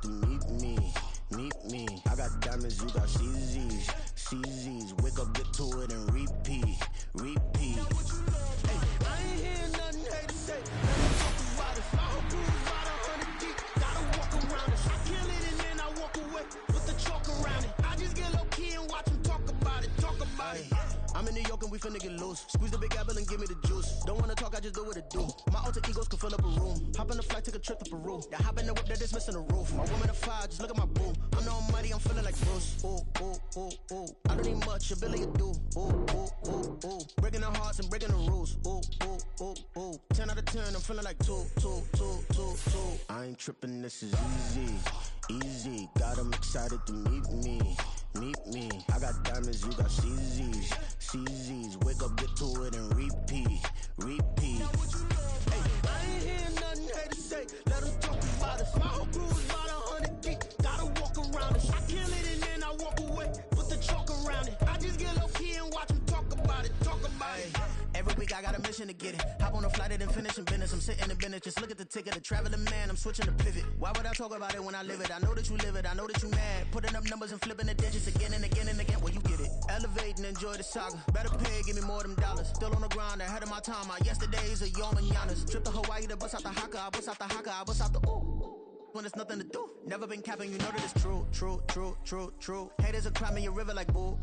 meet me. Meet me. I got diamonds, you got CZs. CZs. Wake up, get to it, and repeat. Repeat. Hey, I ain't hearing nothing hate to say. Let me talk about it. Flower crews about 100 deep. Gotta walk around it. I kill it and then I walk away with the chalk around it. I just get low key and watch them talk about it. Talk about it. I'm in New York and we finna get loose. Squeeze the big apple and give me the juice. Don't wanna talk, I just do what it do. My alter egos can fill up a room. Hop on the flight, take a trip to Peru. Yeah, hop in the whip that is missing the roof. My woman a fire, just look at my boo. I'm the almighty, I'm feeling like Bruce. Ooh, ooh, ooh, ooh. I don't need much, ability to do. Ooh, ooh, ooh, ooh. Breaking the hearts and breaking the rules. Ooh, ooh, ooh, ooh. 10 out of 10, I'm feeling like 2. I ain't tripping, this is easy. Easy, got them excited to meet me. Meet me. I got diamonds, you got CZs. CZs. Wake up, get to it, and repeat. Repeat. Hey, I ain't hearing nothing hate to say. Let them talk about us. My whole crew is about 100 deep. Gotta walk around it. I kill it and then I walk away. Put the chalk around it. I just get low key and watch them talk about it. Talk about it. Every week I got a mission to get it. Hop on a flight and then finish in business. I'm sitting in business. Just look at the ticket. A traveling man. I'm switching to pivot. Why would I talk about it when I live it? I know that you live it. I know that you mad. Putting up numbers and flipping the digits again and again and again. Well, you get it. Elevate and enjoy the saga. Better pay, give me more than dollars. Still on the grind, ahead of my time. My yesterdays are your mananas. Trip to Hawaii to bust out the haka. I bust out the haka. I bust out the ooh. When there's nothing to do. Never been capping, you know that it's true. True. Haters are climbing your river like boo.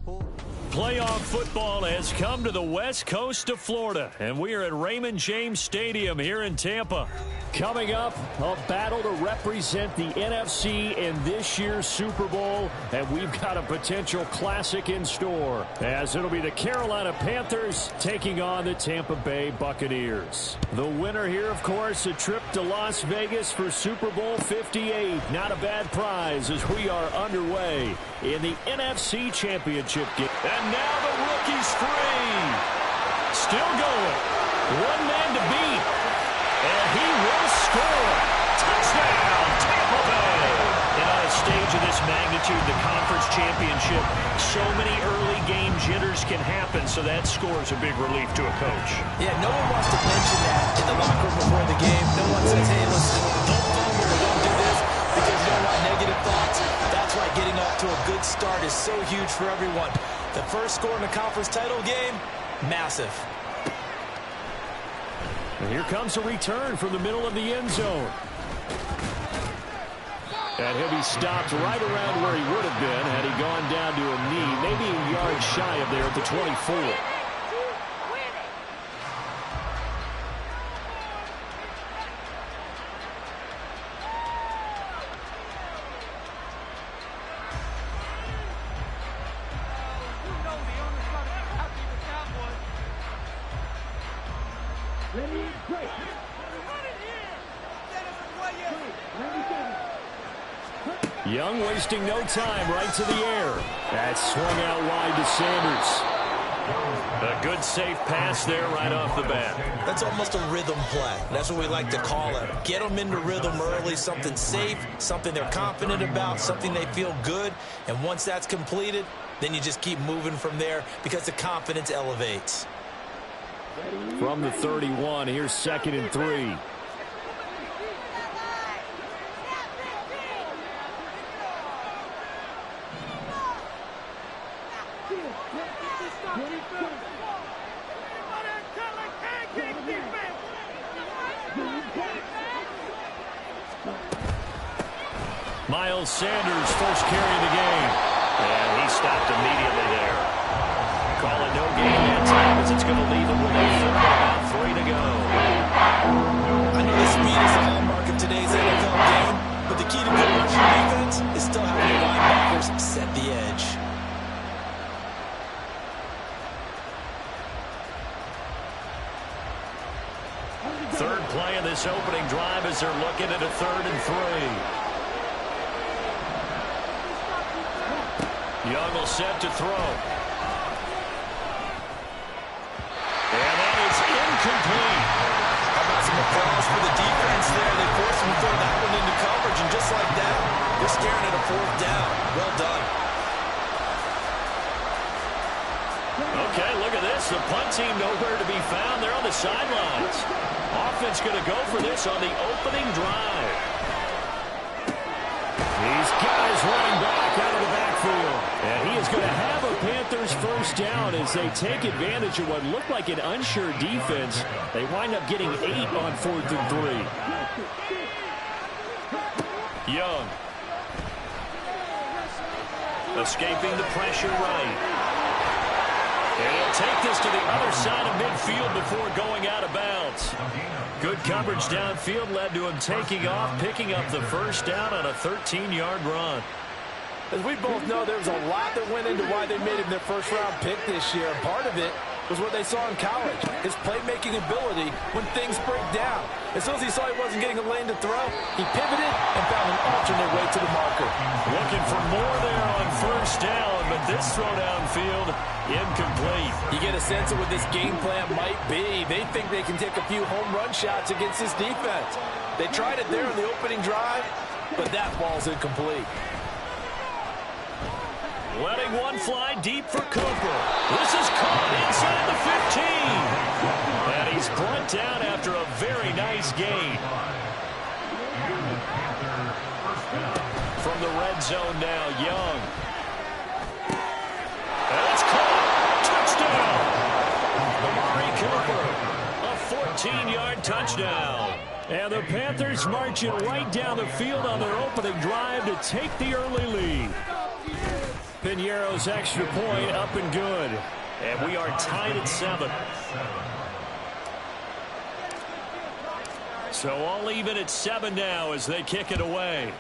Playoff football has come to the west coast of Florida, and we are at Raymond James Stadium here in Tampa. Coming up, a battle to represent the NFC in this year's Super Bowl, and we've got a potential classic in store, as it'll be the Carolina Panthers taking on the Tampa Bay Buccaneers. The winner here, of course, a trip to Las Vegas for Super Bowl 58. Not a bad prize as we are underway in the NFC Championship game. And now the rookie's free. Still going. One man to beat. And he will score. Touchdown, Tampa Bay. And on a stage of this magnitude, the conference championship, so many early game jitters can happen, so that score is a big relief to a coach. Yeah, no one wants to mention that in the locker room before the game. No one says, hey, listen, don't fumble or don't do this because you don't want negative thoughts. That's why getting off to a good start is so huge for everyone. The first score in the conference title game, massive. And here comes a return from the middle of the end zone. And he'll be stopped right around where he would have been had he gone down to a knee, maybe a yard shy of there at the 24. Young wasting no time, right to the air. That swung out wide to Sanders. A good safe pass there right off the bat. That's almost a rhythm play. That's what we like to call it. Get them into rhythm early, something safe, something they're confident about, something they feel good. And once that's completed, then you just keep moving from there because the confidence elevates. From the 31, here's 2nd and 3. Miles Sanders first carry of the game. And he stopped immediately there. Call it no gain that time as it's going to leave them with a third about 3 to go. I know the speed is the hallmark of today's NFL game, but the key to good rushing defense is still having your linebackers set the edge. Third play of this opening drive as they're looking at a 3rd and 3. Young will set to throw. And that is incomplete. How about some applause for the defense there? They forced him to throw that one into coverage, and just like that, they're staring at a 4th down. Well done. Okay, look at this. The punt team nowhere to be found. They're on the sidelines. Offense going to go for this on the opening drive. He's got his running back out of the backfield. And he is going to have a Panthers first down as they take advantage of what looked like an unsure defense. They wind up getting 8 on 4th and 3. Young. Escaping the pressure right. And he'll take this to the other side of midfield before going out of bounds. Good coverage downfield led to him taking off, picking up the first down on a 13-yard run. As we both know, there was a lot that went into why they made him their first-round pick this year. And part of it was what they saw in college, his playmaking ability when things break down. As soon as he saw he wasn't getting a lane to throw, he pivoted and found an alternate way to the marker. Looking for more there on first down, but this throw downfield, incomplete. You get a sense of what this game plan might be. They think they can take a few home run shots against this defense. They tried it there in the opening drive, but that ball's incomplete. Letting one fly deep for Cooper. This is caught inside the 15. And he's brought down after a very nice gain. From the red zone now, Young. And it's caught. Touchdown. Amari Cooper. A 14-yard touchdown. And the Panthers marching right down the field on their opening drive to take the early lead. Piñeiro's extra point up and good. And we are tied at 7. So all even at 7 now as they kick it away.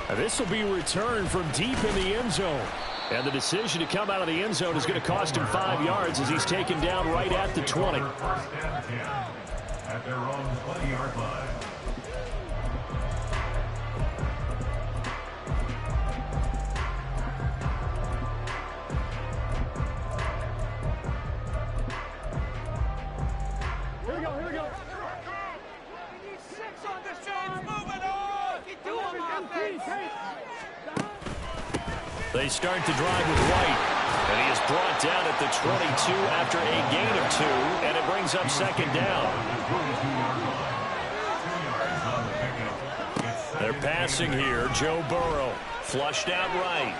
And this will be returned from deep in the end zone. And the decision to come out of the end zone is going to cost him 5 yards as he's taken down right at the 20. At their own 20-yard line. They start the drive with White, and he is brought down at the 22 after a gain of 2, and it brings up second down. They're passing here. Joe Burrow flushed out right.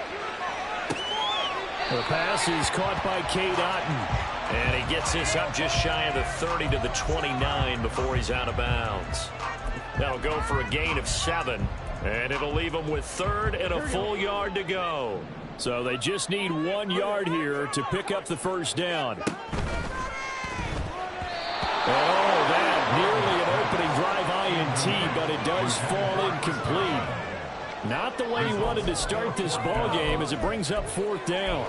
The pass is caught by Cade Otton, and he gets this up just shy of the 30 to the 29 before he's out of bounds. That'll go for a gain of 7. And it'll leave them with 3rd and a full yard to go. So they just need 1 yard here to pick up the first down. Oh, that nearly an opening drive INT, but it does fall incomplete. Not the way he wanted to start this ball game as it brings up 4th down.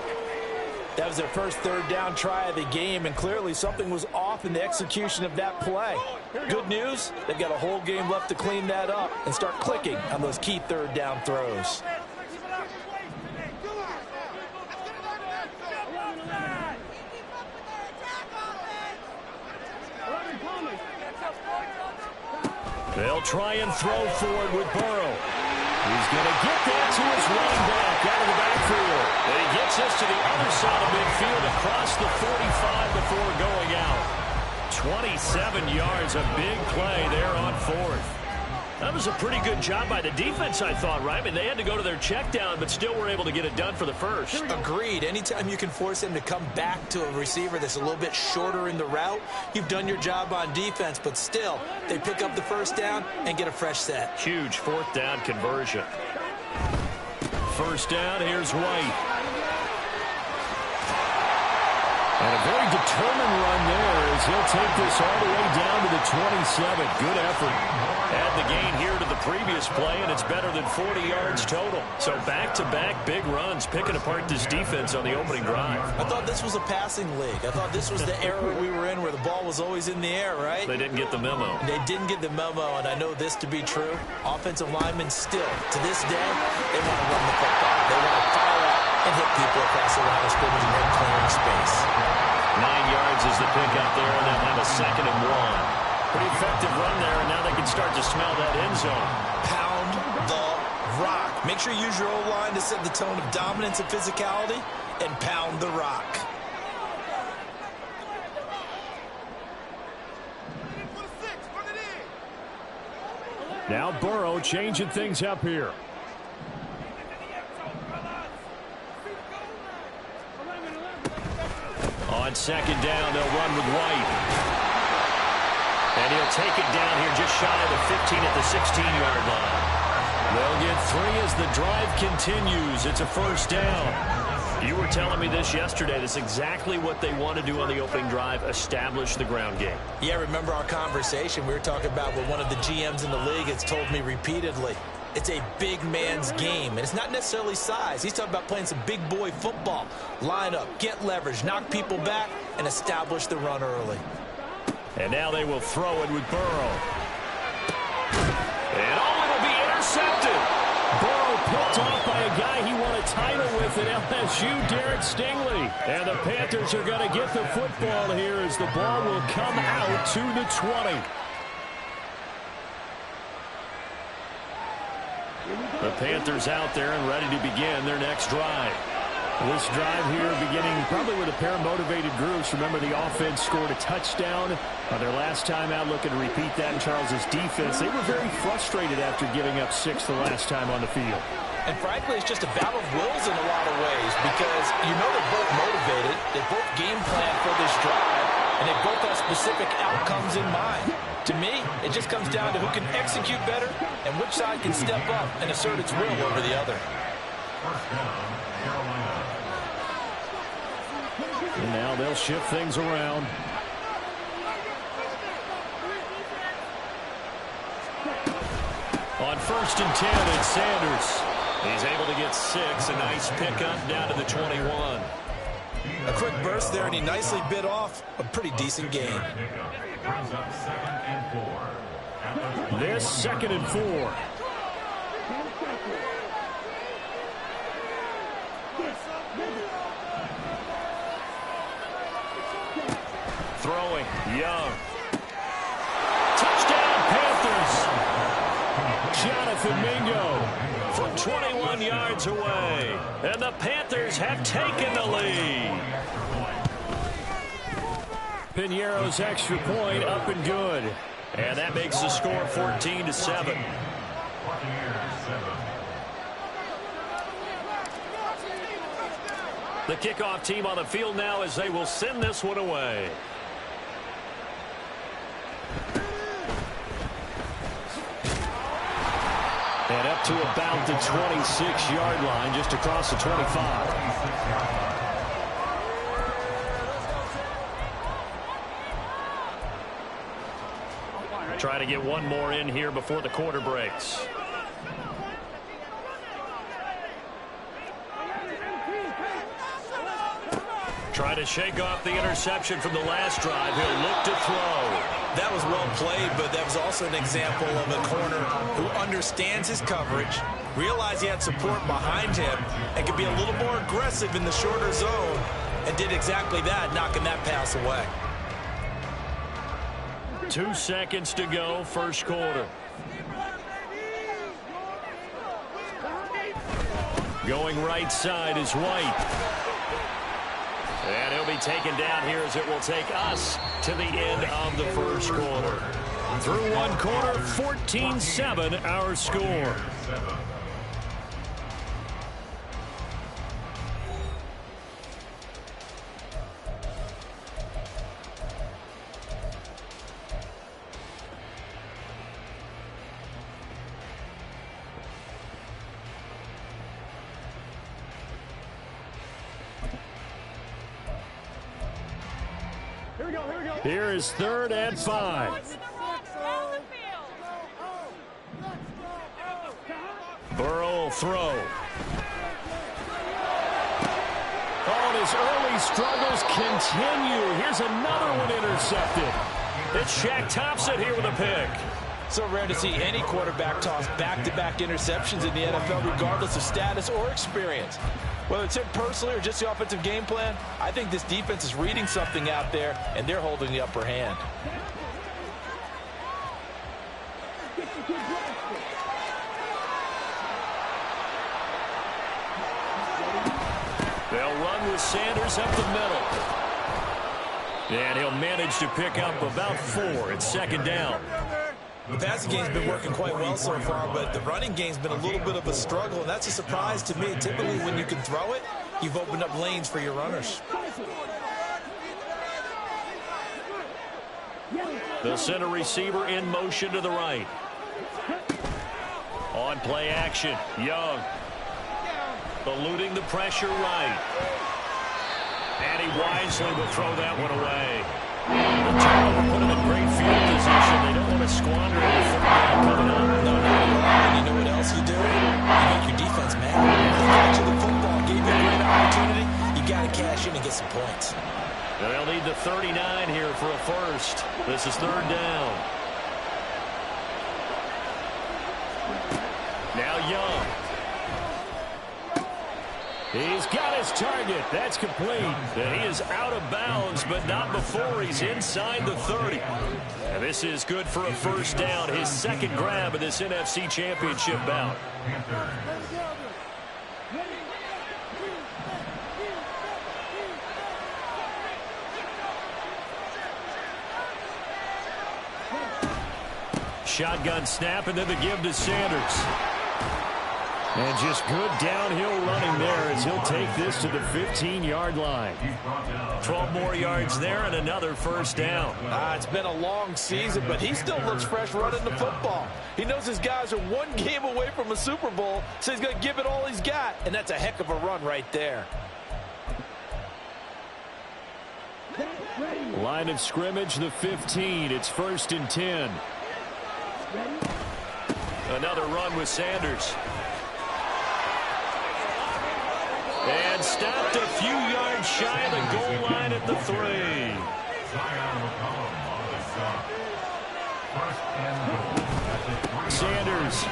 That was their first 3rd down try of the game, and clearly something was off in the execution of that play. Good news, they've got a whole game left to clean that up and start clicking on those key 3rd down throws. They'll try and throw forward with Burrow. He's going to get that to his running back out of the backfield. And he gets this to the other side of midfield across the 45 before going out. 27 yards, a big play there on 4th. That was a pretty good job by the defense, I thought, right? I mean, they had to go to their check down, but still were able to get it done for the first. Agreed. Anytime you can force him to come back to a receiver that's a little bit shorter in the route, you've done your job on defense, but still, they pick up the first down and get a fresh set. Huge 4th down conversion. First down, here's White. And a very determined run there as he'll take this all the way down to the 27. Good effort. Add the gain here to the previous play, and it's better than 40 yards total. So back-to-back big runs, picking apart this defense on the opening drive. I thought this was a passing league. I thought this was the era we were in where the ball was always in the air, right? They didn't get the memo. They didn't get the memo, and I know this to be true. Offensive linemen still, to this day, they want to run the football. They want to fire out and hit people across the line of scrimmage and make clearing space. 9 yards is the pickup there, and they'll have a 2nd and 1. Pretty effective run there, and now they can start to smell that end zone. Pound the rock. Make sure you use your O-line to set the tone of dominance and physicality, and pound the rock. Now Burrow changing things up here. On second down, they'll run with White. And he'll take it down here just shy of the 15 at the 16-yard line. They'll get 3 as the drive continues. It's a first down. You were telling me this yesterday. That's exactly what they want to do on the opening drive, establish the ground game. Yeah, remember our conversation. We were talking about what one of the GMs in the league has told me repeatedly. It's a big man's game, and it's not necessarily size. He's talking about playing some big boy football. Line up, get leverage, knock people back, and establish the run early. And now they will throw it with Burrow. And it'll be intercepted. Burrow picked off by a guy he won a title with at LSU, Derek Stingley. And the Panthers are going to get the football here as the ball will come out to the 20. The Panthers out there and ready to begin their next drive. This drive here beginning probably with a pair of motivated groups. Remember, the offense scored a touchdown on their last time out. Looking to repeat that in Charles's defense. They were very frustrated after giving up 6 the last time on the field. And frankly, it's just a battle of wills in a lot of ways because you know they're both motivated. They both game plan for this drive, and they both have specific outcomes in mind. To me, it just comes down to who can execute better and which side can step up and assert its will over the other. And now they'll shift things around. On 1st and 10, it's Sanders. He's able to get 6. A nice pickup down to the 21. A quick burst there, and he nicely bit off a pretty decent gain. This 2nd and 4. Throwing, Young. Touchdown, Panthers. Jonathan Mingo from 21 yards away. And the Panthers have taken the lead. Piñeiro's extra point up and good. And that makes the score 14-7. The kickoff team on the field now as they will send this one away. And up to about the 26-yard line, just across the 25. Try to get one more in here before the quarter breaks. Try to shake off the interception from the last drive. He'll look to throw. That was well played, but that was also an example of a corner who understands his coverage, realized he had support behind him, and could be a little more aggressive in the shorter zone, and did exactly that, knocking that pass away. 2 seconds to go, first quarter. Going right side is White. And he'll be taken down here as it will take us to the end of the first quarter. Through one quarter, 14-7 our score. Here is 3rd and 5. Burrow will throw. Oh, his early struggles continue. Here's another one intercepted. It's Shaq Thompson here with a pick. So rare to see any quarterback toss back-to-back interceptions in the NFL, regardless of status or experience. Whether it's him personally or just the offensive game plan, I think this defense is reading something out there, and they're holding the upper hand. They'll run with Sanders up the middle. And he'll manage to pick up about 4 at 2nd down. The passing game's been working quite well so far, but the running game's been a little bit of a struggle, and that's a surprise to me. Typically, when you can throw it, you've opened up lanes for your runners. The center receiver in motion to the right. On play action, Young. Eluding the pressure right. And he wisely will throw that one away. The turnover put him in great field position. They don't want to squander it with third down coming up. No, and you know what else you do? You make your defense mad. They got you the football, gave you a great opportunity. You got to cash in and get some points. They'll need the 39 here for a first. This is third down. Now Young. He's got his target. That's complete. And he is out of bounds, but not before he's inside the 30. And this is good for a first down. His second grab of this NFC Championship bout. Shotgun snap, and then the give to Sanders. And just good downhill running there as he'll take this to the 15-yard line. 12 more yards there and another first down. It's been a long season, but he still looks fresh running the football. He knows his guys are one game away from a Super Bowl, so he's going to give it all he's got, and that's a heck of a run right there. Line of scrimmage, the 15. It's 1st and 10. Another run with Sanders. And stopped a few yards shy of the goal line at the 3. Sanders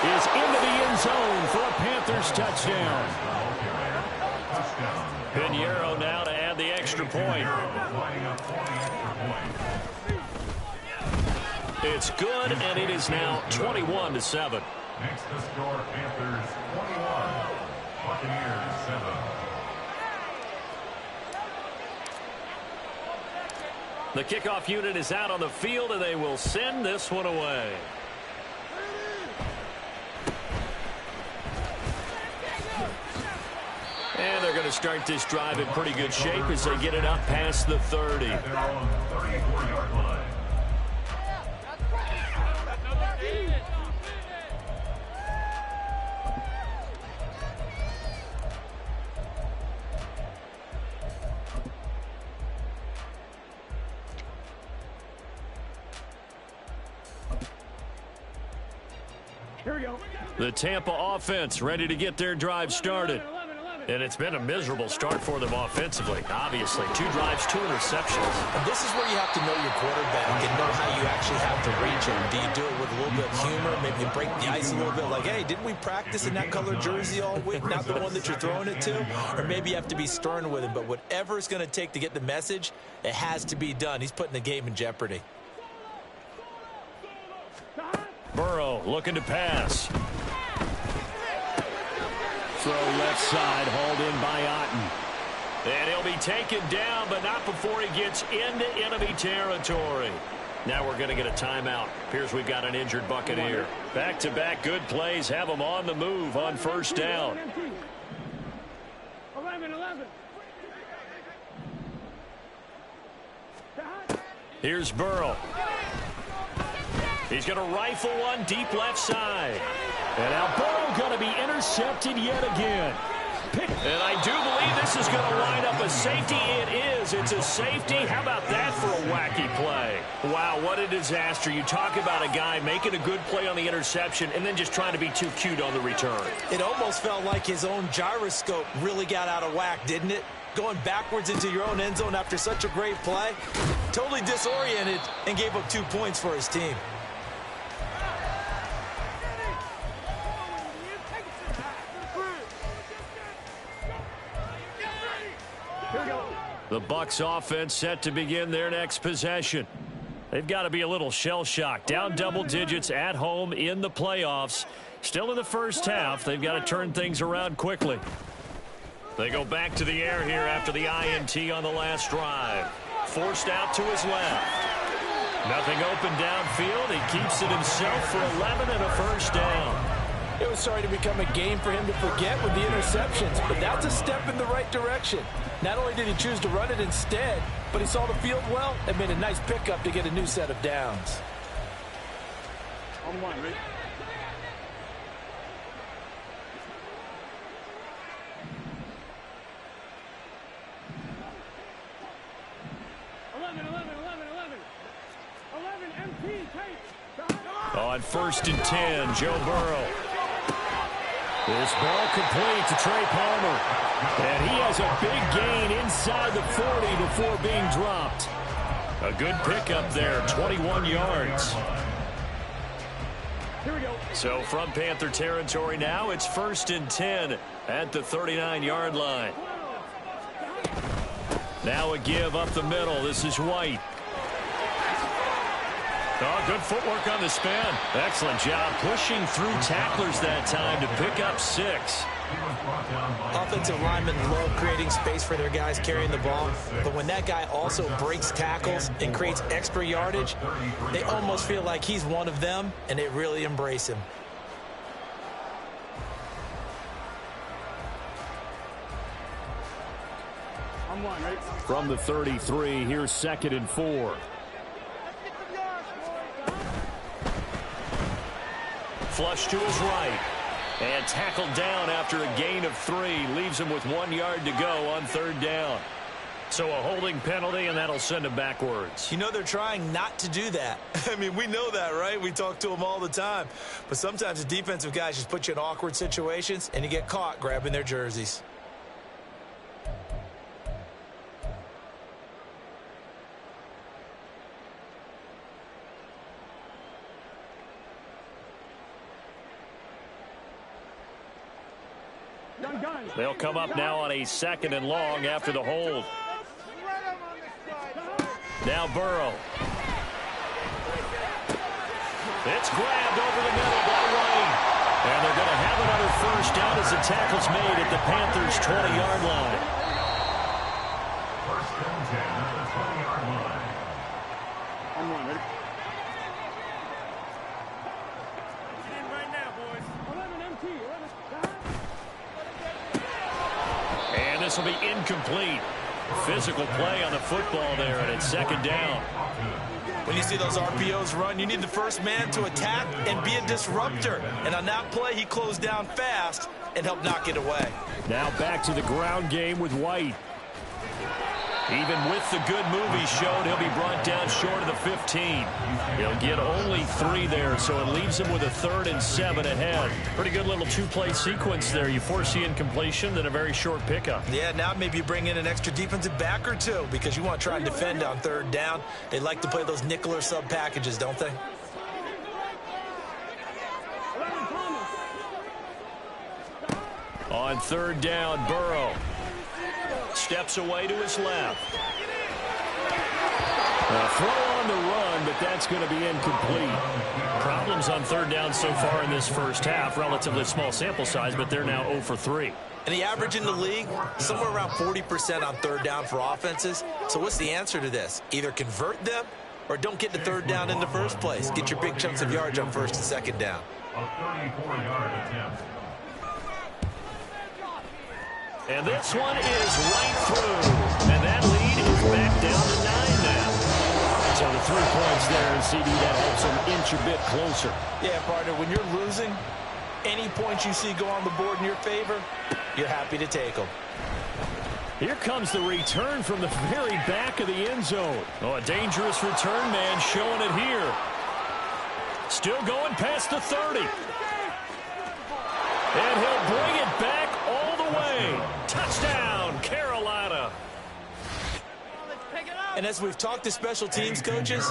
is into the end zone for a Panthers touchdown. Pinheiro now to add the extra point. It's good, and it is now 21-7. Next to score, Panthers 21, Buccaneers 7. The kickoff unit is out on the field, and they will send this one away. And they're going to start this drive in pretty good shape as they get it up past the 30. They're on the 34-yard line. The Tampa offense ready to get their drive started. And it's been a miserable start for them offensively. Obviously, 2 drives, 2 interceptions. And this is where you have to know your quarterback and know how you actually have to reach him. Do you do it with a little bit of humor, maybe break the ice a little bit, like, hey, didn't we practice in that color jersey all week, not the one that you're throwing it to? Or maybe you have to be stern with him. But whatever it's going to take to get the message, it has to be done. He's putting the game in jeopardy. Burrow looking to pass. Throw left side, hauled in by Otten. And he'll be taken down, but not before he gets into enemy territory. Now we're going to get a timeout. Appears we've got an injured Buccaneer. Back-to-back good plays have him on the move on first down. 11. Here's Burrow. He's going to rifle one deep left side. And now Burrow going to be intercepted yet again. And I do believe this is going to line up a safety. It is. It's a safety. How about that for a wacky play? Wow, what a disaster. You talk about a guy making a good play on the interception and then just trying to be too cute on the return. It almost felt like his own gyroscope really got out of whack, didn't it? Going backwards into your own end zone after such a great play. Totally disoriented and gave up 2 points for his team. The Bucs offense set to begin their next possession. They've got to be a little shell-shocked. Down double digits at home in the playoffs. Still in the first half. They've got to turn things around quickly. They go back to the air here after the INT on the last drive. Forced out to his left. Nothing open downfield. He keeps it himself for 11 and a first down. It was starting to become a game for him to forget with the interceptions, but that's a step in the right direction. Not only did he choose to run it instead, but he saw the field well and made a nice pickup to get a new set of downs. On one, Rick. On 1st and 10, Joe Burrow. This ball complete to Trey Palmer. And he has a big gain inside the 40 before being dropped. A good pickup there, 21 yards. Here we go. So from Panther territory now, it's 1st and 10 at the 39-yard line. Now a give up the middle. This is White. Oh, good footwork on the span. Excellent job pushing through tacklers that time to pick up 6. Offensive linemen love creating space for their guys carrying the ball, but when that guy also breaks tackles and creates extra yardage, they almost feel like he's one of them, and they really embrace him. On one, right? From the 33, here's 2nd and 4. Flush to his right. And tackled down after a gain of 3. Leaves him with 1 yard to go on 3rd down. So a holding penalty, and that'll send him backwards. You know they're trying not to do that. I mean, we know that, right? We talk to them all the time. But sometimes the defensive guys just put you in awkward situations, and you get caught grabbing their jerseys. They'll come up now on a 2nd and long after the hold. Now Burrow. It's grabbed over the middle by White. And they're going to have another first down as the tackle's made at the Panthers' 20-yard line. 1st and 10 at the 20-yard line. On one, ready? And this will be incomplete. Physical play on the football there, and it's 2nd down. When you see those RPOs run, you need the first man to attack and be a disruptor. And on that play, he closed down fast and helped knock it away. Now back to the ground game with White. Even with the good move he showed, he'll be brought down short of the 15. He'll get only 3 there, so it leaves him with a 3rd and 7 ahead. Pretty good little 2-play sequence there. You foresee incompletion, then a very short pickup. Yeah, now maybe you bring in an extra defensive back or 2 because you want to try and defend on 3rd down. They like to play those nickel or sub packages, don't they? On 3rd down, Burrow steps away to his left. A throw on the run, but that's going to be incomplete. Problems on 3rd down so far in this first half. Relatively small sample size, but they're now 0 for 3. And the average in the league, somewhere around 40% on 3rd down for offenses. So what's the answer to this? Either convert them or don't get the 3rd down in the first place. Get your big chunks of yards on 1st and 2nd down. A 34-yard attempt. And this one is right through. And that lead is back down to 9 now. So the 3 points there, and CD, that helps them inch a bit closer. Yeah, partner, when you're losing, any points you see go on the board in your favor, you're happy to take them. Here comes the return from the very back of the end zone. Oh, a dangerous return man showing it here. Still going past the 30. And he'll bring it back all the way. Touchdown, Carolina. And as we've talked to special teams coaches,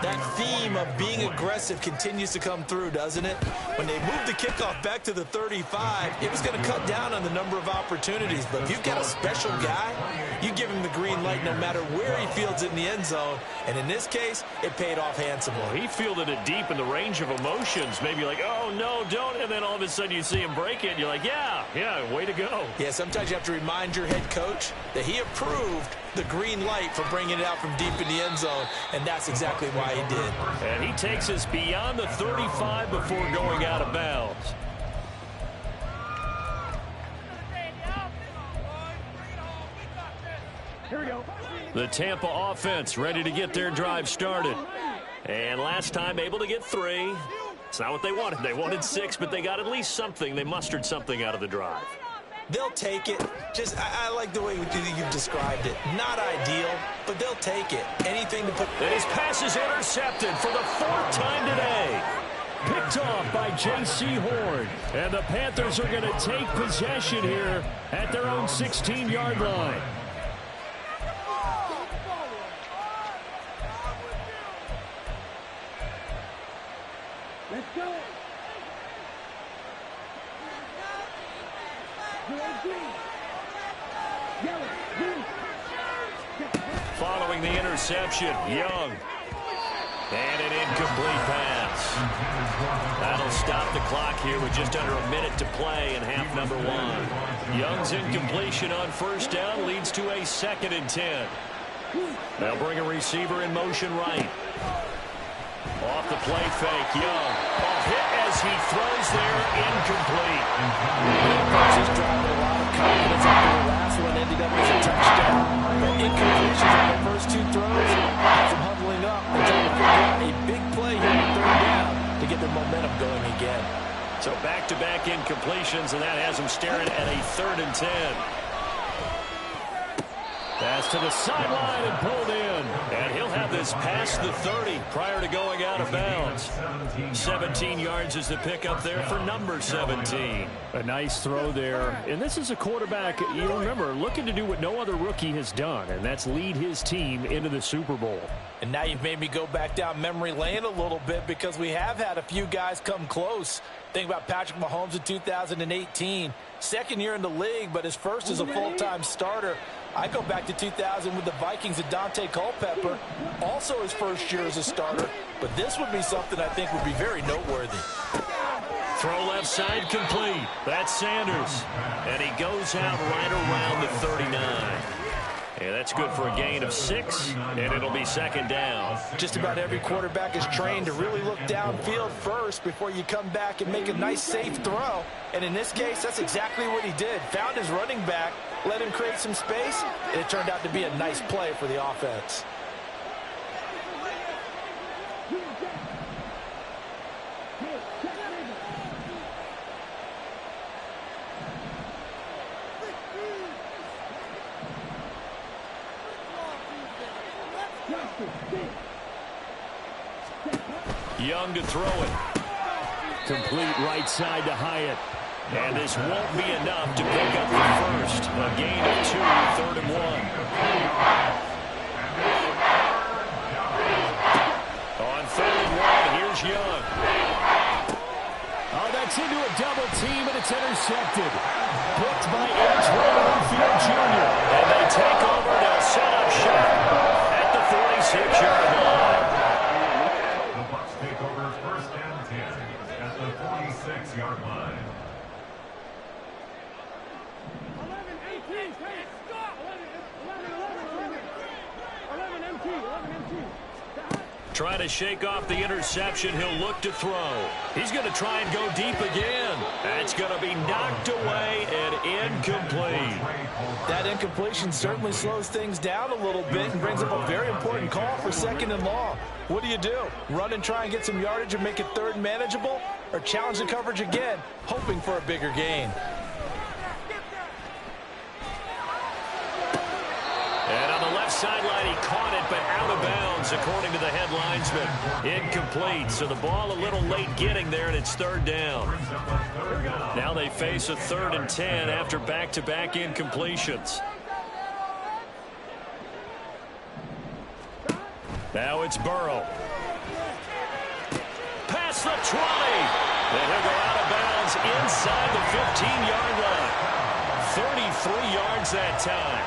that theme of being aggressive continues to come through, doesn't it? When they moved the kickoff back to the 35, it was going to cut down on the number of opportunities. But if you've got a special guy You give him the green light no matter where he fields it in the end zone. And in this case, it paid off handsomely. Well, he fielded it deep in the range of emotions. Maybe like, oh, no, don't. And then all of a sudden you see him break it. And you're like, yeah, way to go. Yeah, sometimes you have to remind your head coach that he approved the green light for bringing it out from deep in the end zone. And that's exactly why he did. And he takes us beyond the 35 before going out of bounds. Here we go. The Tampa offense ready to get their drive started. And last time able to get 3. It's not what they wanted. They wanted 6, but they got at least something. They mustered something out of the drive. They'll take it. I like the way you've described it. Not ideal, but they'll take it. Anything to put. And his pass is intercepted for the 4th time today. Picked off by J.C. Horn. And the Panthers are going to take possession here at their own 16-yard line. Let's go. Following the interception, Young. And an incomplete pass. That'll stop the clock here with just under a minute to play in half number 1. Young's incompletion on first down leads to a 2nd and 10. They'll bring a receiver in motion right. Off the play fake, Young. Off hit as he throws there, incomplete. Just driving a lot of confidence after the last one ended up as a touchdown. But incompletions on the first 2 throws has them huddling up and trying to figure out a big play here on 3rd down to get their momentum going again. So back-to-back incompletions, and that has them staring at a 3rd and 10. Pass to the sideline and pulled in. And he'll have this past the 30 prior to going out of bounds. 17 yards is the pickup there for number 17. A nice throw there. And this is a quarterback, you remember, looking to do what no other rookie has done, and that's lead his team into the Super Bowl. And now you've made me go back down memory lane a little bit because we have had a few guys come close. Think about Patrick Mahomes in 2018. 2nd year in the league, but his first as a full-time starter. I go back to 2000 with the Vikings and Dante Culpepper, also his first year as a starter. But this would be something I think would be very noteworthy. Throw left side complete. That's Sanders. And he goes out right around the 39. And that's good for a gain of 6, and it'll be 2nd down. Just about every quarterback is trained to really look downfield first before you come back and make a nice, safe throw. And in this case, that's exactly what he did. Found his running back, let him create some space, and it turned out to be a nice play for the offense. Young to throw it. Complete right side to Hyatt. And this won't be enough to pick up the first. A gain of 2, 3rd and 1. On 3rd and 1, here's Young. Oh, that's into a double team, and it's intercepted. Picked by Edgewood Winfield Jr. And they take over, they'll set up shop at the 46-yard line. The Bucs take over 1st and 10 at the 46-yard line. 11 MT. Trying to shake off the interception. He'll look to throw. He's going to try and go deep again. That's going to be knocked away and incomplete. That incompletion certainly slows things down a little bit and brings up a very important call for 2nd and long. What do? Run and try and get some yardage and make it 3rd and manageable? Or challenge the coverage again, hoping for a bigger gain? And on the left sideline, he caught it, but out of bounds, according to the head linesman. Incomplete, so the ball a little late getting there, and it's 3rd down. Now they face a 3rd and 10 after back-to-back incompletions. Now it's Burrow. Past the 20. And he'll go out of bounds inside the 15-yard line. 33 yards that time.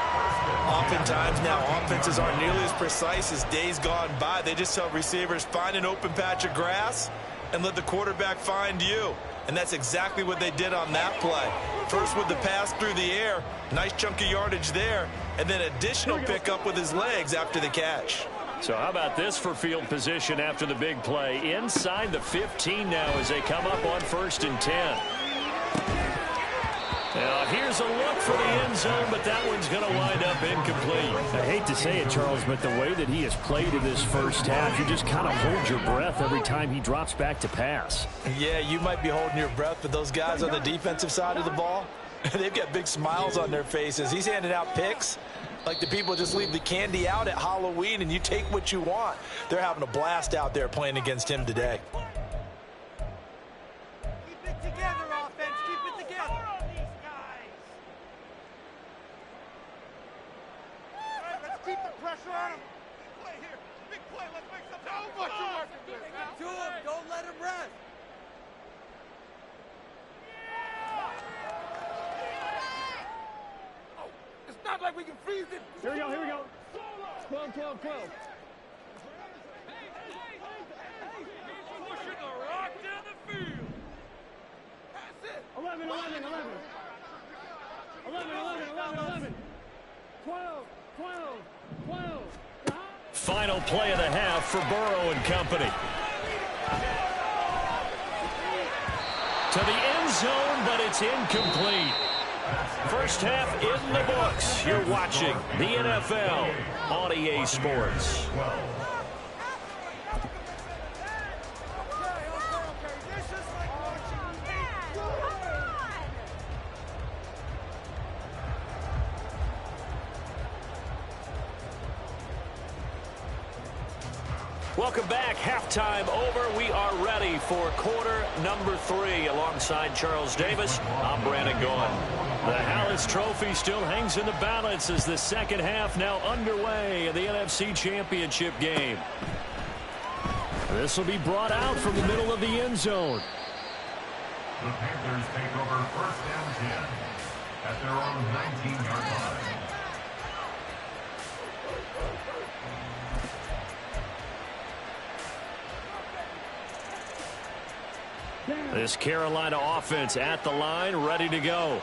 Oftentimes now, offenses aren't nearly as precise as days gone by. They just tell receivers, find an open patch of grass and let the quarterback find you. And that's exactly what they did on that play. First with the pass through the air, nice chunk of yardage there, and then additional pickup with his legs after the catch. So how about this for field position after the big play? Inside the 15 now as they come up on 1st and 10. Now here's a look for the end zone, but that one's going to wind up incomplete. I hate to say it, Charles, but the way that he has played in this first half, you just kind of hold your breath every time he drops back to pass. Yeah, you might be holding your breath, but those guys on the defensive side of the ball, they've got big smiles on their faces. He's handing out picks like the people just leave the candy out at Halloween and you take what you want. They're having a blast out there playing against him today. Keep it together, offense. Keep it together. Keep the pressure on him. Big play here. Big play. Let's make some noise. What you working with, man? To him. Don't let him rest. Oh, it's not like we can freeze it. Here we go, here we go. 12, 12, 12. Pushing the rock down the field. That's it. 11, 11, 11. 11, 11, 11, 11. 12, 12, 12. Final play of the half for Burrow and company. To the end zone, but it's incomplete. First half in the books. You're watching the NFL on EA Sports. Welcome back. Halftime over. We are ready for quarter number 3. Alongside Charles Davis, I'm Brandon Gaughan. The Hallis Trophy still hangs in the balance as the second half now underway in the NFC Championship game. This will be brought out from the middle of the end zone. The Panthers take over 1st and 10 at their own 19-yard line. This Carolina offense at the line, ready to go.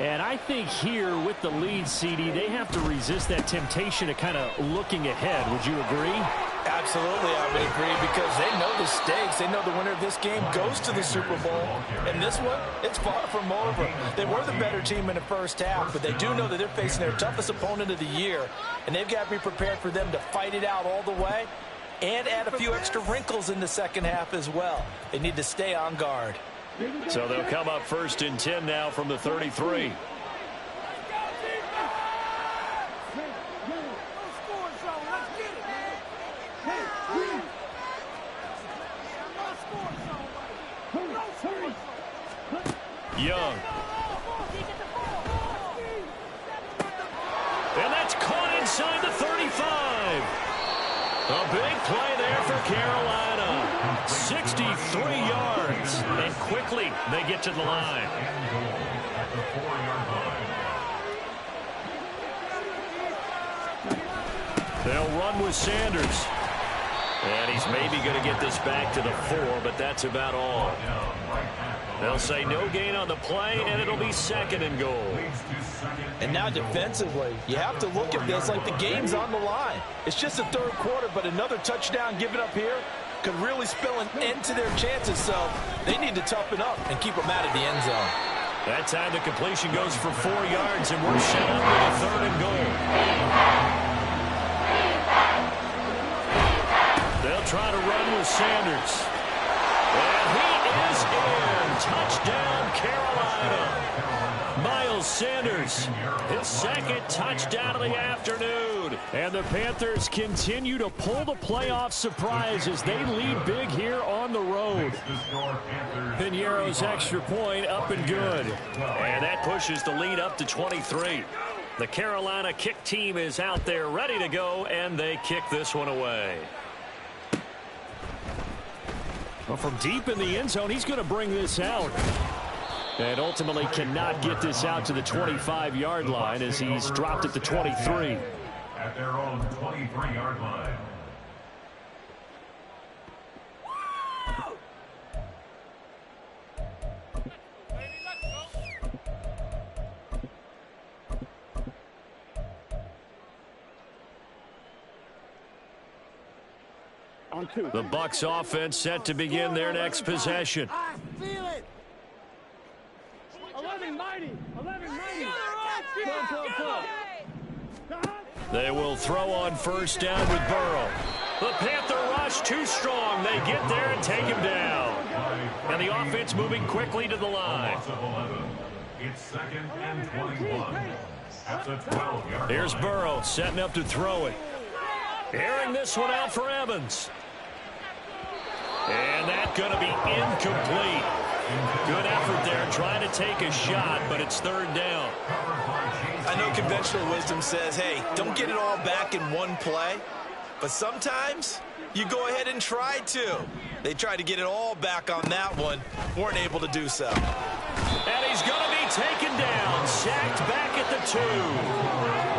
And I think here with the lead, CD, they have to resist that temptation of kind of looking ahead. Would you agree? Absolutely, I would agree, because they know the stakes. They know the winner of this game goes to the Super Bowl. And this one, it's far from over. They were the better team in the first half, but they do know that they're facing their toughest opponent of the year. And they've got to be prepared for them to fight it out all the way and add a few extra wrinkles in the second half as well. They need to stay on guard. So they'll come up 1st and 10 now from the 33. Young. And that's caught inside the 35. A big play there for Carolina. 63 yards. And quickly they get to the line. They'll run with Sanders. And he's maybe going to get this back to the 4, but that's about all. They'll say no gain on the play, and it'll be 2nd and goal. And now defensively, you have to look at this like the game's on the line. It's just the 3rd quarter, but another touchdown given up here could really spell an end to their chances. So they need to toughen up and keep them out of the end zone. That time the completion goes for 4 yards, and we're set up with a 3rd and goal. They'll try to run with Sanders. And he is in. Touchdown, Carolina. Miles Sanders, his 2nd touchdown of the afternoon. And the Panthers continue to pull the playoff surprise as they lead big here on the road. Piñeiro's extra point up and good. And that pushes the lead up to 23. The Carolina kick team is out there ready to go, and they kick this one away. Well, from deep in the end zone, he's going to bring this out. And ultimately cannot get this out to the 25-yard line as he's dropped at the 23. At their own 23-yard line. The Bucs offense set to begin their next possession. I feel it. 11 mighty. 11 mighty. 12. They will throw on first down with Burrow. The Panther rush too strong. They get there and take him down. And the offense moving quickly to the line. It's second and 21 at the 12-yard line. Here's Burrow setting up to throw it. Airing this one out for Evans. And that's going to be incomplete. Good effort there trying to take a shot, but it's third down. I know conventional wisdom says, hey, don't get it all back in one play. But sometimes you go ahead and try to. They tried to get it all back on that one. Weren't able to do so. And he's going to be taken down. Sacked back at the 2.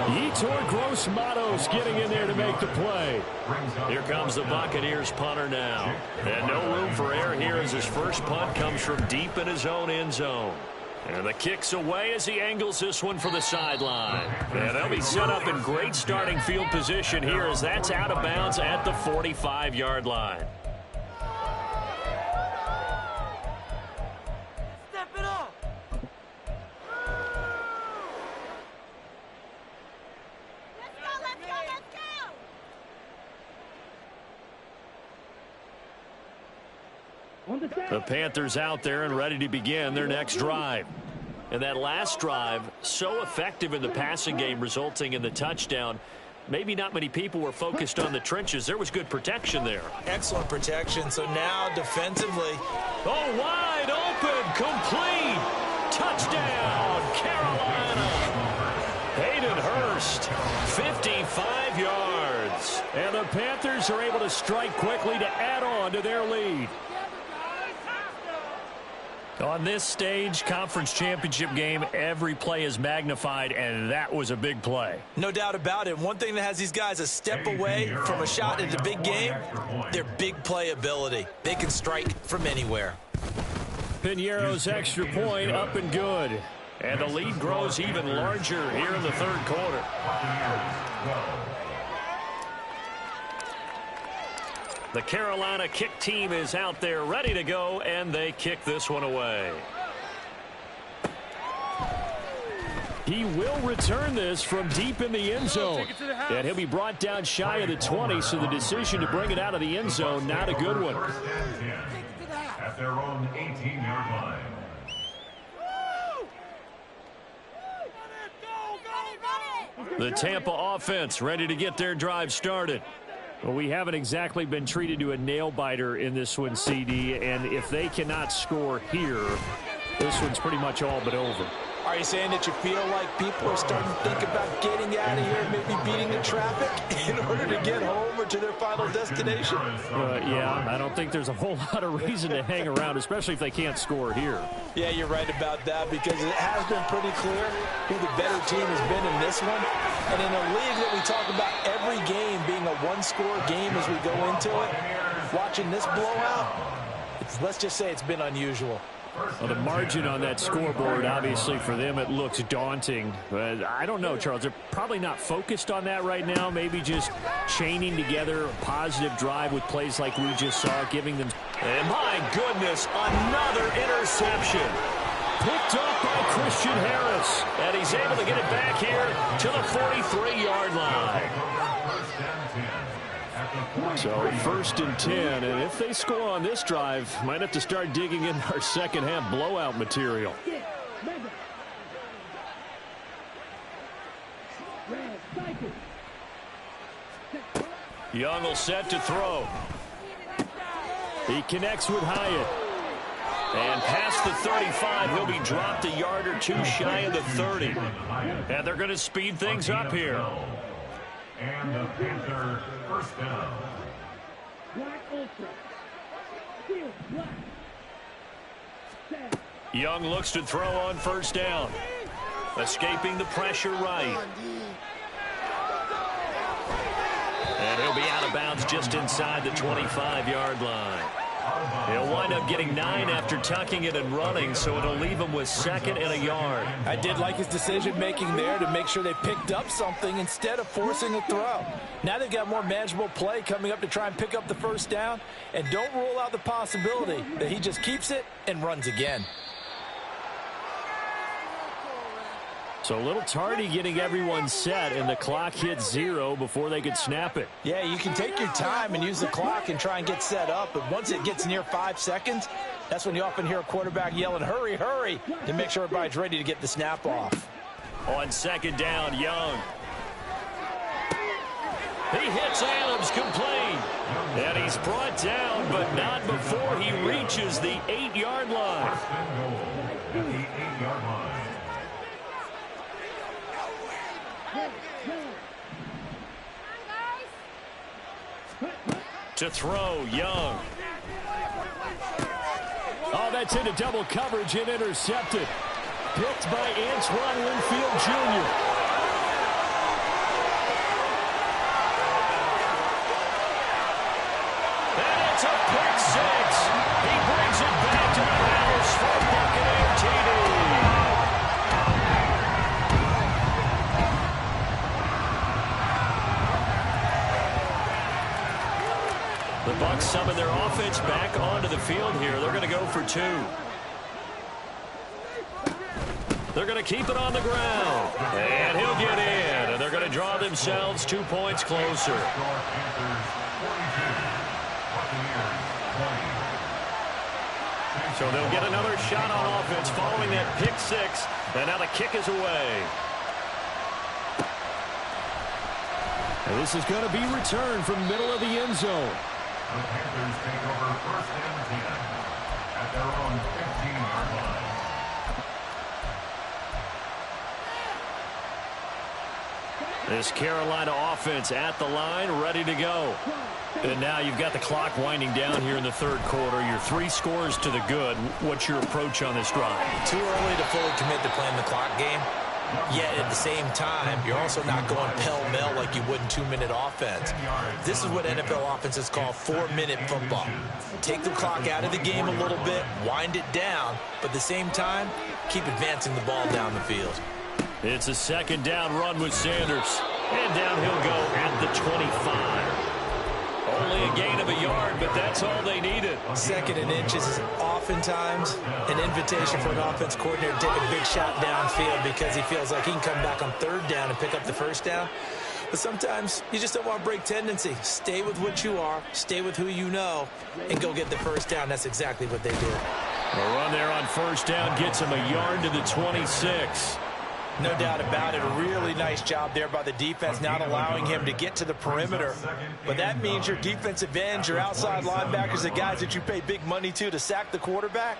Yetur Gross-Matos getting in there to make the play. Here comes the Buccaneers punter now. And no room for error here as his first punt comes from deep in his own end zone. And the kick's away as he angles this one for the sideline. And they'll be set up in great starting field position here as that's out of bounds at the 45-yard line. Step it up. The Panthers out there and ready to begin their next drive. And that last drive, so effective in the passing game, resulting in the touchdown. Maybe not many people were focused on the trenches. There was good protection there. Excellent protection. So now defensively. Oh, wide open, complete. Touchdown, Carolina. Hayden Hurst, 55 yards. And the Panthers are able to strike quickly to add on to their lead. On this stage, conference championship game, every play is magnified, and that was a big play. No doubt about it. One thing that has these guys a step away from a shot in the big game, their big play ability. They can strike from anywhere. Piñeiro's extra point up and good. And the lead grows even larger here in the third quarter. The Carolina kick team is out there ready to go, and they kick this one away. He will return this from deep in the end zone. And he'll be brought down shy of the 20, so the decision to bring it out of the end zone, not a good one. At their own 18-yard line. The Tampa offense ready to get their drive started. Well, we haven't exactly been treated to a nail-biter in this one, CD, and if they cannot score here, this one's pretty much all but over. Are you saying that you feel like people are starting to think about getting out of here, maybe beating the traffic in order to get home or to their final destination? Yeah, I don't think there's a whole lot of reason to hang around, especially if they can't score here. Yeah, you're right about that because it has been pretty clear who the better team has been in this one. And in a league that we talk about every game being a one-score game as we go into it, watching this blowout, let's just say it's been unusual. Well, the margin on that scoreboard, obviously, for them, it looks daunting. But I don't know, Charles. They're probably not focused on that right now. Maybe just chaining together a positive drive with plays like we just saw, giving them... And my goodness, another interception. Picked up by Christian Harris. And he's able to get it back here to the 43-yard line. So first and 10, and if they score on this drive, might have to start digging in our second half blowout material. Young will set to throw. He connects with Hyatt. And past the 35, he'll be dropped a yard or two shy of the 30. And they're going to speed things up here. And the Panther first down. Black Ultra. Steel black. Set. Young looks to throw on first down. Escaping the pressure right. And he'll be out of bounds just inside the 25-yard line. He'll wind up getting 9 after tucking it and running, so it'll leave him with 2nd and a yard. I did like his decision-making there to make sure they picked up something instead of forcing a throw. Now they've got more manageable play coming up to try and pick up the first down, and don't rule out the possibility that he just keeps it and runs again. So a little tardy getting everyone set, and the clock hit 0 before they could snap it. Yeah, you can take your time and use the clock and try and get set up, but once it gets near 5 seconds, that's when you often hear a quarterback yelling, hurry, hurry, to make sure everybody's ready to get the snap off. On 2nd down, Young. He hits Adams complete. And he's brought down, but not before he reaches the 8-yard line. First and goal at the 8-yard line. To throw, Young. Oh, that's into double coverage and intercepted. Picked by Antoine Winfield Jr. And it's a pick 6. He brings it back to the house for Buccaneer TD. The Bucs summon their offense back onto the field here. They're going to go for 2. They're going to keep it on the ground. And he'll get in. And they're going to draw themselves 2 points closer. So they'll get another shot on offense following that pick 6. And now the kick is away. And this is going to be returned from middle of the end zone. The Panthers take over first and 10 at their own 15-yard line. This Carolina offense at the line, ready to go. And now you've got the clock winding down here in the 3rd quarter. You're 3 scores to the good. What's your approach on this drive? Too early to fully commit to playing the clock game. Yet at the same time, you're also not going pell-mell like you would in 2-minute offense. This is what NFL offenses call 4-minute football. Take the clock out of the game a little bit, wind it down, but at the same time, keep advancing the ball down the field. It's a 2nd down run with Sanders. And down he'll go at the 25. Only a gain of a yard, but that's all they needed. 2nd and inches is oftentimes an invitation for an offense coordinator to take a big shot downfield because he feels like he can come back on 3rd down and pick up the first down. But sometimes you just don't want to break tendency. Stay with what you are, stay with who you know, and go get the first down. That's exactly what they did. A run there on first down gets him a yard to the 26. No doubt about it. A really nice job there by the defense, not allowing him to get to the perimeter. But that means your defensive ends, your outside linebackers, the guys that you pay big money to sack the quarterback,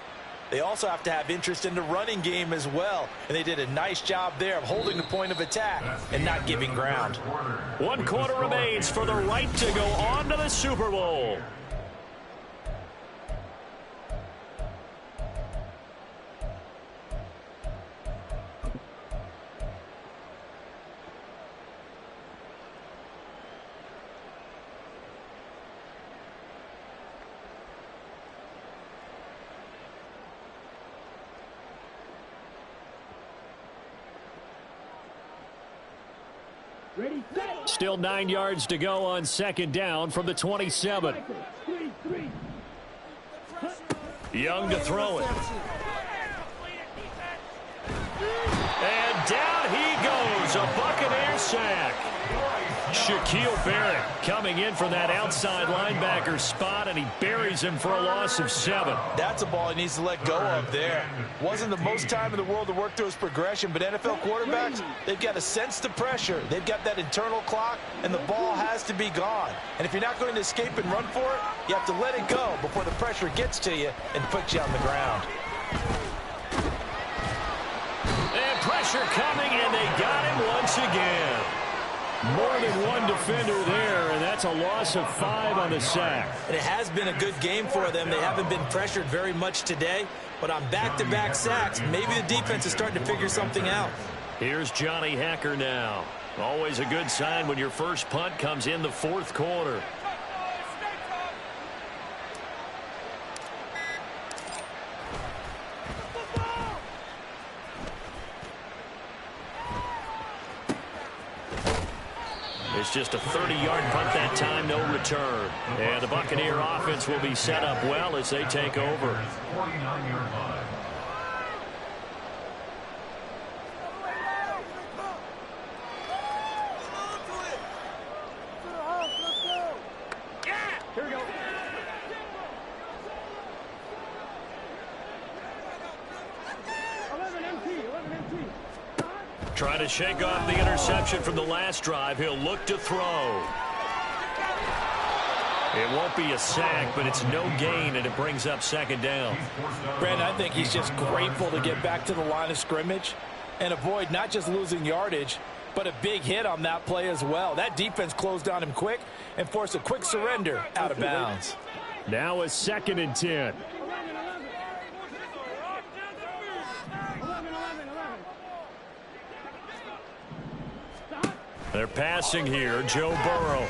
they also have to have interest in the running game as well. And they did a nice job there of holding the point of attack and not giving ground. 1 quarter remains for the right to go on to the Super Bowl. Still 9 yards to go on 2nd down from the 27. Young to throw it. And down he goes. A Buccaneer sack. Shaquille Barrett coming in from that outside linebacker spot, and he buries him for a loss of 7. That's a ball he needs to let go of there. Wasn't the most time in the world to work through his progression, but NFL quarterbacks, they've got to sense the pressure. They've got that internal clock, and the ball has to be gone. And if you're not going to escape and run for it, you have to let it go before the pressure gets to you and puts you on the ground. And pressure coming, and they got him once again. More than one defender there, and that's a loss of 5 on the sack. And it has been a good game for them. They haven't been pressured very much today, but on back-to-back sacks, maybe the defense is starting to figure something out. Here's Johnny Hacker now. Always a good sign when your first punt comes in the fourth quarter. It's just a 30-yard punt that time, no return. And the Buccaneer offense will be set up well as they take over. 49-yard line. Here we go. Trying to shake off the interception from the last drive. He'll look to throw. It won't be a sack, but it's no gain, and it brings up second down. Brandon, I think he's just grateful to get back to the line of scrimmage and avoid not just losing yardage, but a big hit on that play as well. That defense closed on him quick and forced a quick surrender out of bounds. Now a 2nd and 10. They're passing here. Joe Burrow.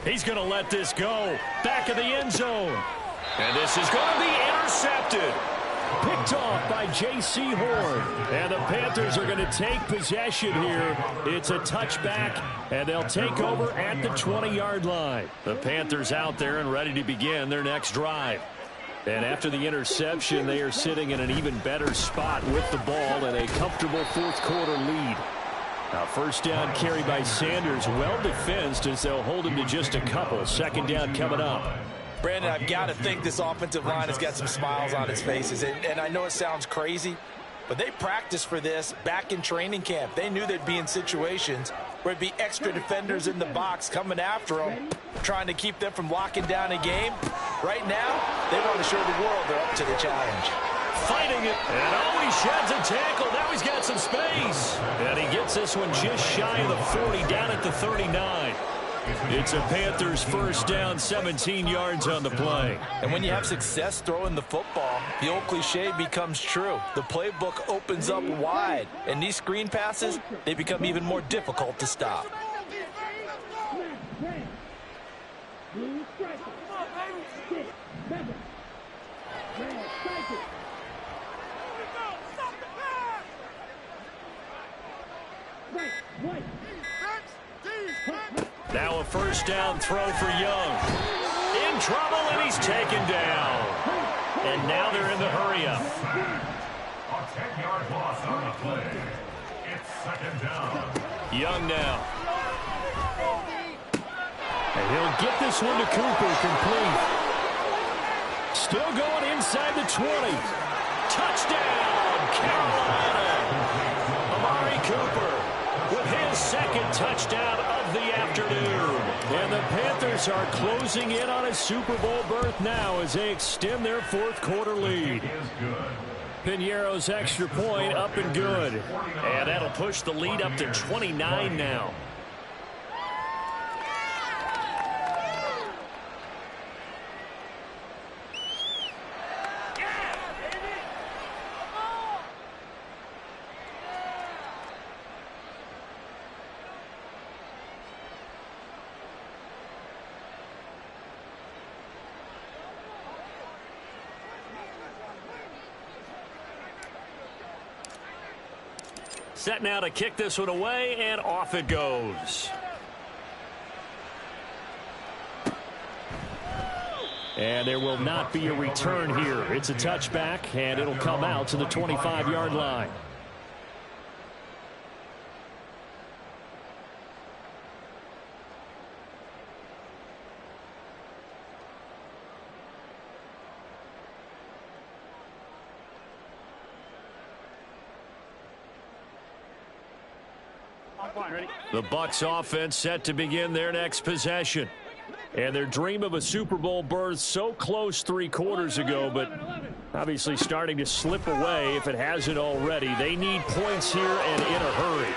He's going to let this go. Back of the end zone. And this is going to be intercepted. Picked off by J.C. Horn. And the Panthers are going to take possession here. It's a touchback, and they'll take over at the 20-yard line. The Panthers out there and ready to begin their next drive. And after the interception, they are sitting in an even better spot with the ball and a comfortable fourth quarter lead. Now, first down carry by Sanders, well defensed as they'll hold him to just a couple. Second down coming up. Brandon, I've got to think this offensive line has got some smiles on its faces. And I know it sounds crazy, but they practiced for this back in training camp. They knew they'd be in situations where it'd be extra defenders in the box coming after them, trying to keep them from locking down a game. Right now, they want to show the world they're up to the challenge. Fighting it, and oh, he sheds a tackle. Now he's got some space. And he gets this one just shy of the 40, down at the 39. It's a Panthers first down, 17 yards on the play. And when you have success throwing the football, the old cliche becomes true. The playbook opens up wide, and these screen passes, they become even more difficult to stop. Now a first down throw for Young. In trouble, and he's taken down. And now they're in the hurry-up. A 10-yard loss on the play. It's second down. Young now. And he'll get this one to Cooper, complete. Still going inside the 20. Touchdown, Carolina. Amari Cooper with his second touchdown of the afternoon. And the Panthers are closing in on a Super Bowl berth now as they extend their fourth quarter lead. Piñeiro's extra point up and good. And that'll push the lead up to 29 now. Set now to kick this one away, and off it goes. And there will not be a return here. It's a touchback, and it'll come out to the 25-yard line. The Bucs offense set to begin their next possession. And their dream of a Super Bowl berth so close 3 quarters ago, but obviously starting to slip away if it hasn't already. They need points here and in a hurry.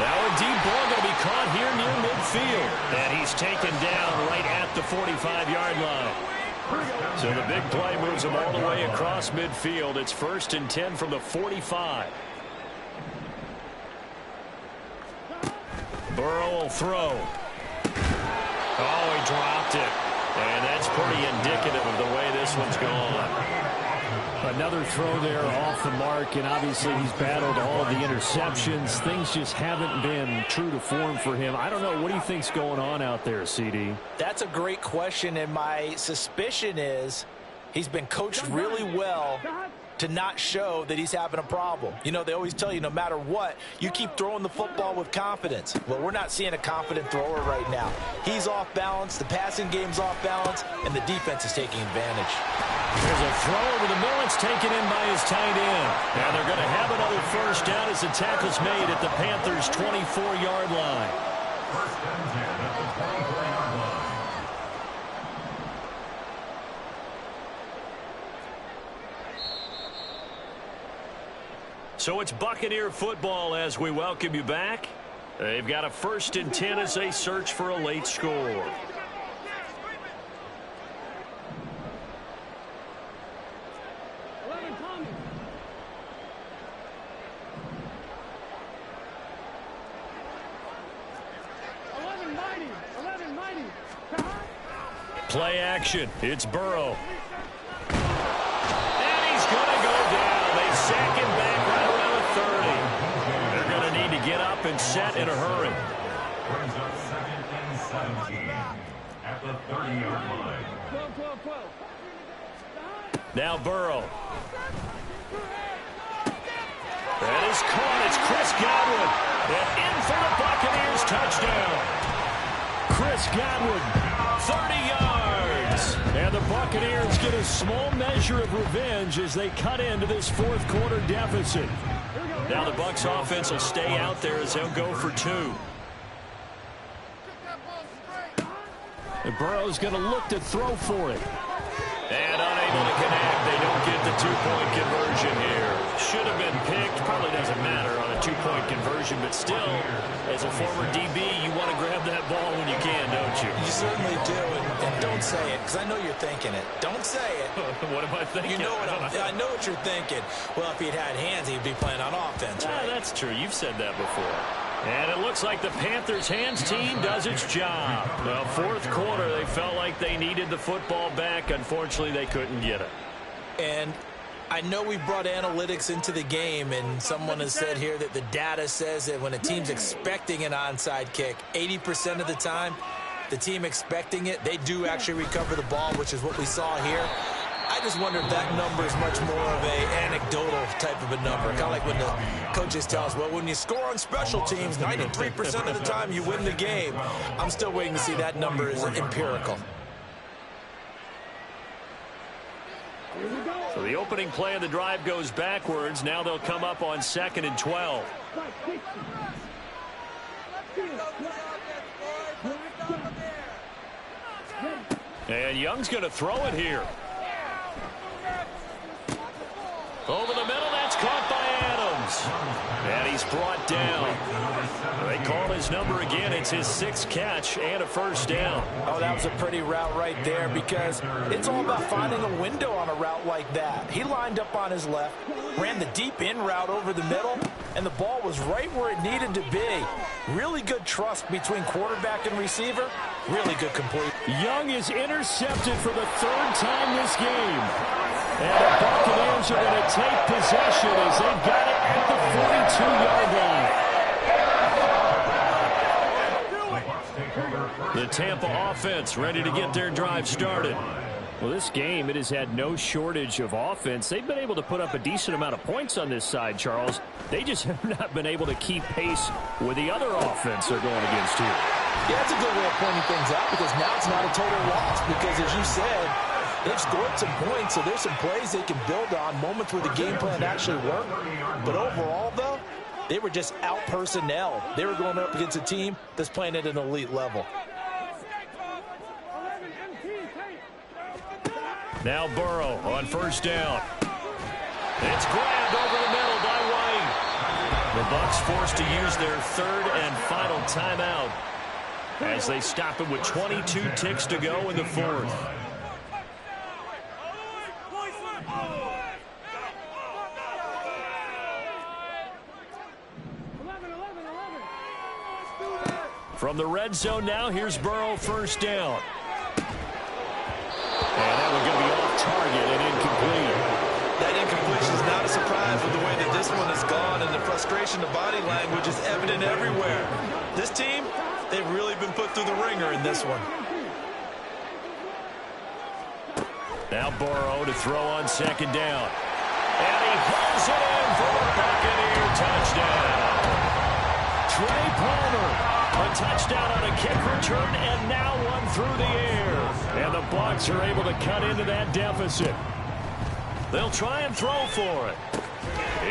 Now a deep ball going to caught here near midfield. And he's taken down right at the 45-yard line. So the big play moves him all the way across midfield. It's 1st and 10 from the 45. Burrow will throw. Oh, he dropped it. And that's pretty indicative of the way this one's gone. Another throw there off the mark, and obviously he's battled all of the interceptions. Things just haven't been true to form for him. I don't know. What do you think's going on out there, CD? That's a great question, and my suspicion is he's been coached really well to not show that he's having a problem. You know, they always tell you no matter what, you keep throwing the football with confidence. Well, we're not seeing a confident thrower right now. He's off balance, the passing game's off balance, and the defense is taking advantage. There's a throw over the middle. It's taken in by his tight end. And they're going to have another first down as the tackle's made at the Panthers' 24-yard line. 1st and 10 at the 24-yard line. So it's Buccaneer football as we welcome you back. They've got a 1st and 10 as they search for a late score. Play action. It's Burrow. And he's going to go down. They sack him back right around the 30. They're going to need to get up and set in a hurry. Brings up 2nd and 17 at the 30-yard line. Now Burrow. That is caught. It's Chris Godwin. And in for the Buccaneers touchdown. Chris Godwin, 30 yards. And the Buccaneers get a small measure of revenge as they cut into this 4th quarter deficit. Now the Bucs offense will stay out there as they'll go for 2. And Burrow's going to look to throw for it. And unable to connect. They don't get the 2-point conversion here. Should have been picked. Probably doesn't matter on a 2-point conversion, but still, as a former DB, you want to grab that ball when you can, don't you? You certainly do, and don't say it, because I know you're thinking it. Don't say it. What am I thinking? You know what I know what you're thinking. Well, if he'd had hands, he'd be playing on offense, right? That's true. You've said that before. And it looks like the Panthers' hands team does its job. Well, 4th quarter, they felt like they needed the football back. Unfortunately, they couldn't get it. And I know we brought analytics into the game, and someone has said here that the data says that when a team's expecting an onside kick, 80% of the time, the team expecting it, they do actually recover the ball, which is what we saw here. I just wonder if that number is much more of a anecdotal type of a number. Kind of like when the coaches tell us, well, when you score on special teams, 93% of the time you win the game. I'm still waiting to see that number is empirical. So the opening play of the drive goes backwards. Now they'll come up on 2nd and 12. And Young's going to throw it here. Over the middle, that's caught by Adams. And he's brought down. They call his number again. It's his 6th catch and a first down. Oh, that was a pretty route right there, because it's all about finding a window on a route like that. He lined up on his left, ran the deep in route over the middle, and the ball was right where it needed to be. Really good trust between quarterback and receiver. Really good complete. Young is intercepted for the 3rd time this game. And the Buccaneers are going to take possession as they've got it at the 42-yard line. The Tampa offense ready to get their drive started. Well, this game, it has had no shortage of offense. They've been able to put up a decent amount of points on this side, Charles. They just have not been able to keep pace with the other offense they're going against here. Yeah, that's a good way of pointing things out, because now it's not a total loss, because as you said, they've scored some points, so there's some plays they can build on, moments where the game plan actually worked. But overall, though, they were just out personnel. They were going up against a team that's playing at an elite level. Now Burrow on first down. It's grabbed over the middle by White. The Bucs forced to use their third and final timeout as they stop it with 22 ticks to go in the fourth. From the red zone now, here's Burrow, first down. And that one going to be off target and incomplete. That incompletion is not a surprise with the way that this one has gone, and the frustration, the body language is evident everywhere. This team, they've really been put through the ringer in this one. Now Burrow to throw on second down. And he hauls it in for a Buccaneer touchdown. Trey Palmer, a touchdown on a kick return, and now one through the air. And the Bucs are able to cut into that deficit. They'll try and throw for it.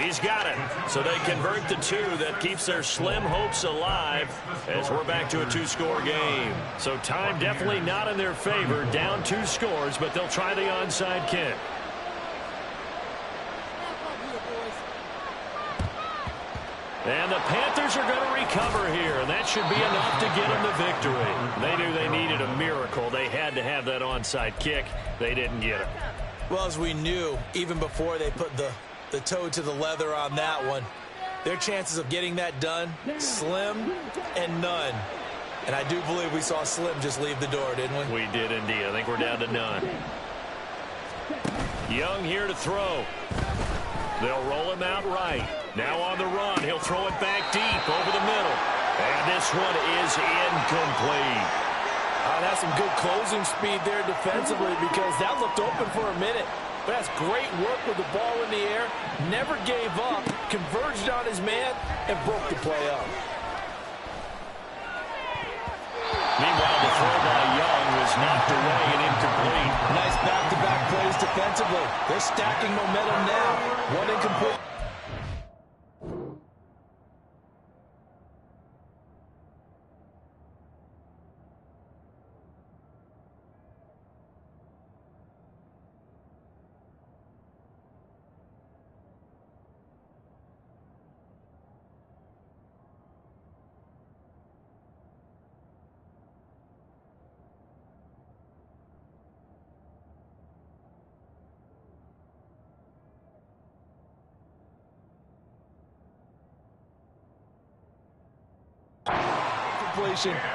He's got it. So they convert the two. That keeps their slim hopes alive as we're back to a two-score game. So time definitely not in their favor. Down 2 scores, but they'll try the onside kick. And the Panthers are going to recover here, and that should be enough to get them the victory. They knew they needed a miracle. They had to have that onside kick. They didn't get it. Well, as we knew, even before they put the toe to the leather on that one, their chances of getting that done, slim and none. And I do believe we saw Slim just leave the door, didn't we? We did indeed. I think we're down to none. Young here to throw. They'll roll him out right. Now on the run, he'll throw it back deep over the middle. And this one is incomplete. That's some good closing speed there defensively, because that looked open for a minute. But that's great work with the ball in the air. Never gave up, converged on his man, and broke the play up. Meanwhile, the throw by Young was knocked away and incomplete. Nice back-to-back plays defensively. They're stacking momentum now. One incomplete.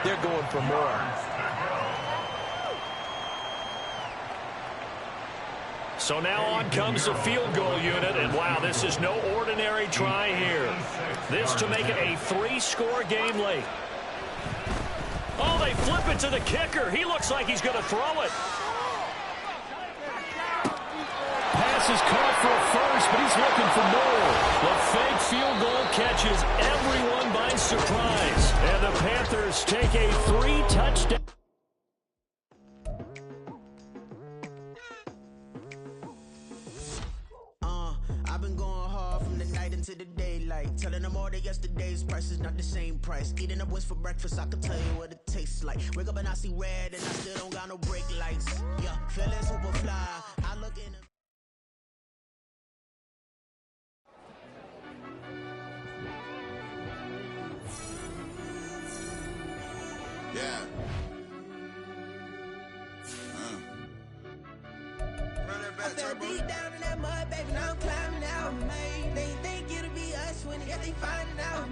They're going for more. So now on comes the field goal unit, and wow, this is no ordinary try here. This to make it a 3-score game late. Oh, they flip it to the kicker. He looks like he's going to throw it. Pass is caught for a first, but he's looking for more. The fake field goal catches everyone by surprise. And the Panthers take a 3-touchdown. I've been going hard from the night into the daylight, telling them all that yesterday's price is not the same price. Eating up wings for breakfast, I can tell you what it tastes like. Wake up and I see red, and I still don't got no brake lights. Yeah, feeling super fly. I look in the yeah. Run that back, Turbo. Deep down in that mud, baby, now I'm climbing out. They think it'll be us when they finding out.